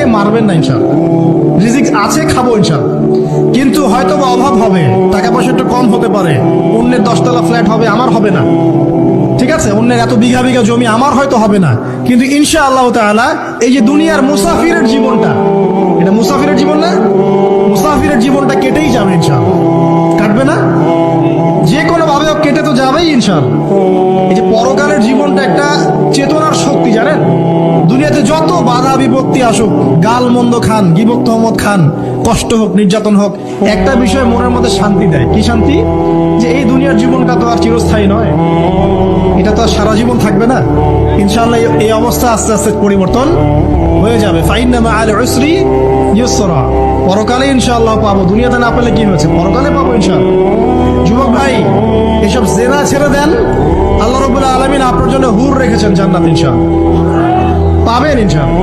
আমাকে মারবেন না ইনশাআল্লাহ। রিজিক আছে, খাবো ইনশাআল্লাহ, কিন্তু হয়তো বা অভাব হবে, টাকা পয়সা একটু কম হতে পারে, অন্যের 10 তলা ফ্ল্যাট হবে, আমার হবে না, ঠিক আছে, অন্যের এত বিঘা বিঘা জমি আমার হয়তো হবে না, কিন্তু ইনশাআল্লাহ তাআলা এই যে দুনিয়ার মুসাফিরের জীবনটা, এটা মুসাফিরের জীবন না, মুসাফিরের জীবনটা কেটেই যাবে ইনশাআল্লাহ। কাটবে না? যে কোনো ভাবে হোক কেটে তো যাবেই ইনশাআল্লাহ। এই যে পরকালের জীবনটা একটা চেতনার শক্তি, জানেন, দুনিয়াতে যত বাধা বিপত্তি আসুক, গাল মন্দ খান, গিবত তহমত খান, কষ্ট হোক, নির্যাতন হোক, একটা বিষয় মনের মধ্যে শান্তি দেয়। কি শান্তি? যে এই দুনিয়ার জীবনটা তো আর চিরস্থায়ী নয়, এটা তো আর সারা জীবন থাকবে না। ইনশাআল্লাহ এই অবস্থা আস্তে আস্তে পরিবর্তন হয়ে যাবে। ফাইন্না মাআল উসরি ইউসরা, পরকালে ইনশাআল্লাহ পাবো, দুনিয়াতে না পেলে কি হয়েছে, পরকালে পাবো ইনশাআল্লাহ। যুবক ভাই, এসব জেনা ছেড়ে দেন, আল্লাহ রাব্বুল আলামিন আপনার জন্য হুর রেখেছেন জান্নাত, ইনশাআল্লাহ পাবেন ইনশাআল্লাহ।